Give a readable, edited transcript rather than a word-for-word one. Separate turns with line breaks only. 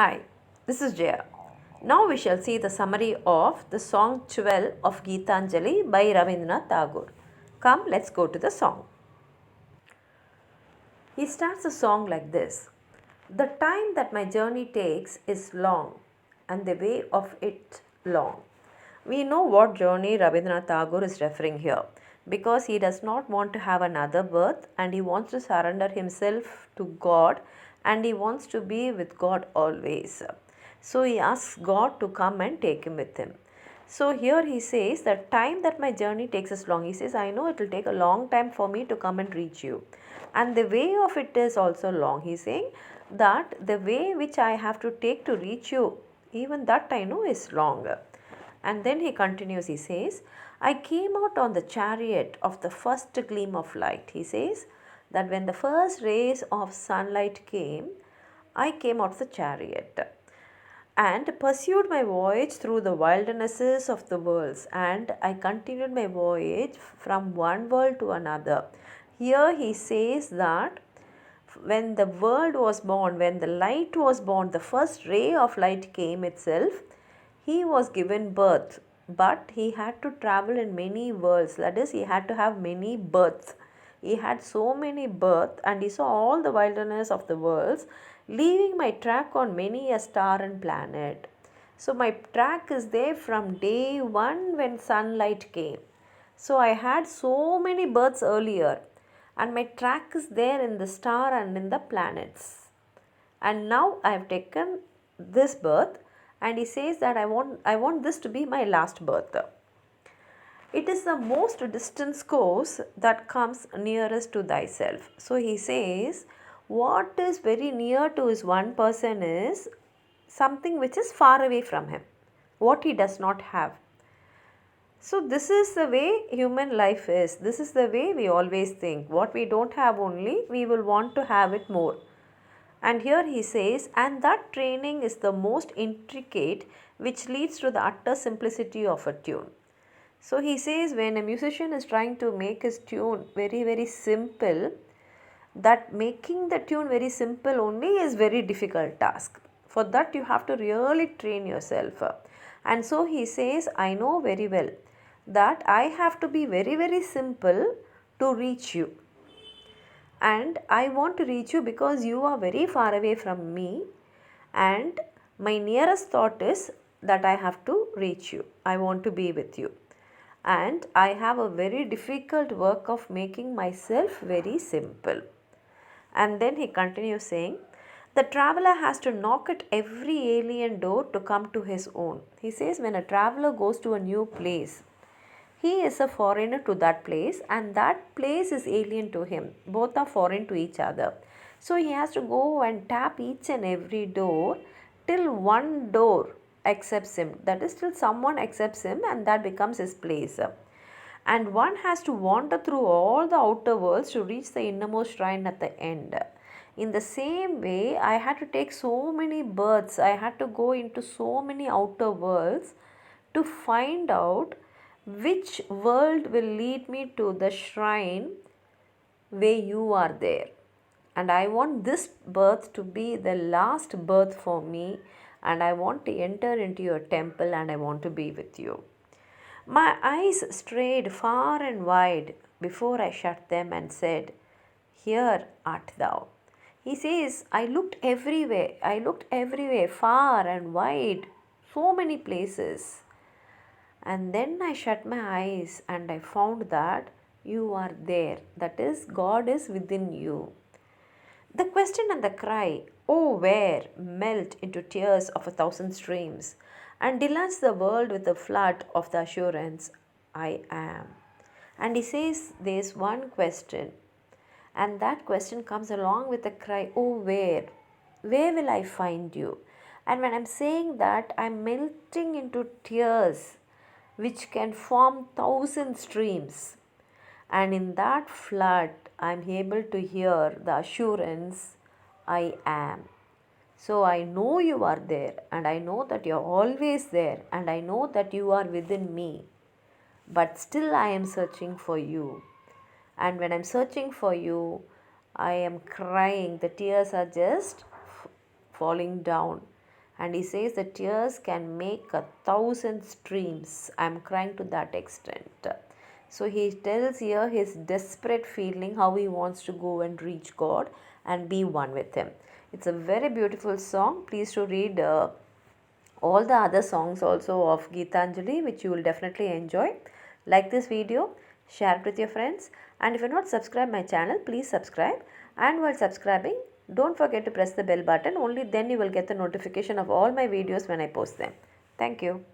Hi, this is Jaya. Now we shall see the summary of the song 12 of Gitanjali by Rabindranath Tagore. Come, let's go to the song. He starts the song like this. The time that my journey takes is long, and the way of it long. We know what journey Rabindranath Tagore is referring here because he does not want to have another birth and he wants to surrender himself to God and he wants to be with God always. So he asks God to come and take him with him. So here he says the time that my journey takes is long. He says, I know it will take a long time for me to come and reach you. And the way of it is also long. He's saying that the way which I have to take to reach you, even that I know is longer. And then he continues, he says, I came out on the chariot of the first gleam of light. He says that when the first rays of sunlight came, I came out of the chariot and pursued my voyage through the wildernesses of the worlds, and I continued my voyage from one world to another. Here he says that when the world was born, when the light was born, the first ray of light came itself, he was given birth, but he had to travel in many worlds. That is, he had to have many births. He had so many births and he saw all the wilderness of the worlds, leaving my track on many a star and planet. So my track is there from day one when sunlight came. So I had so many births earlier and my track is there in the star and in the planets. And now I have taken this birth and he says that I want this to be my last birth. It is the most distant course that comes nearest to thyself. So he says what is very near to his one person is something which is far away from him, what he does not have. So this is the way human life is. This is the way we always think. What we don't have only, we will want to have it more. And here he says, and that training is the most intricate which leads to the utter simplicity of a tune. So he says when a musician is trying to make his tune very, very simple, that making the tune very simple only is very difficult task. For that you have to really train yourself. And so he says, I know very well that I have to be very, very simple to reach you. And I want to reach you because you are very far away from me and my nearest thought is that I have to reach you. I want to be with you. And I have a very difficult work of making myself very simple. And then he continues saying, the traveler has to knock at every alien door to come to his own. He says when a traveler goes to a new place, he is a foreigner to that place and that place is alien to him. Both are foreign to each other. So he has to go and tap each and every door till one door accepts him. That is, till someone accepts him and that becomes his place. And one has to wander through all the outer worlds to reach the innermost shrine at the end. In the same way, I had to take so many births, I had to go into so many outer worlds to find out which world will lead me to the shrine where you are there. And I want this birth to be the last birth for me, and I want to enter into your temple and I want to be with you. My eyes strayed far and wide before I shut them and said, here art thou. He says, I looked everywhere, far and wide, so many places. And then I shut my eyes and I found that you are there. That is, God is within you. The question and the cry, oh where, melt into tears of 1,000 streams and deluge the world with a flood of the assurance, I am. And he says there is one question, and that question comes along with a cry, oh where will I find you? And when I'm saying that, I'm melting into tears which can form 1,000 streams. And in that flood, I am able to hear the assurance, I am. So I know you are there, and I know that you are always there, and I know that you are within me. But still, I am searching for you. And when I am searching for you, I am crying. The tears are just falling down. And he says that tears can make 1,000 streams. I'm crying to that extent. So he tells here his desperate feeling how he wants to go and reach God and be one with Him. It's a very beautiful song. Please to read all the other songs also of Gitanjali, which you will definitely enjoy. Like this video, share it with your friends, and if you're not subscribed my channel, please subscribe. And while subscribing, don't forget to press the bell button. Only then you will get the notification of all my videos when I post them. Thank you.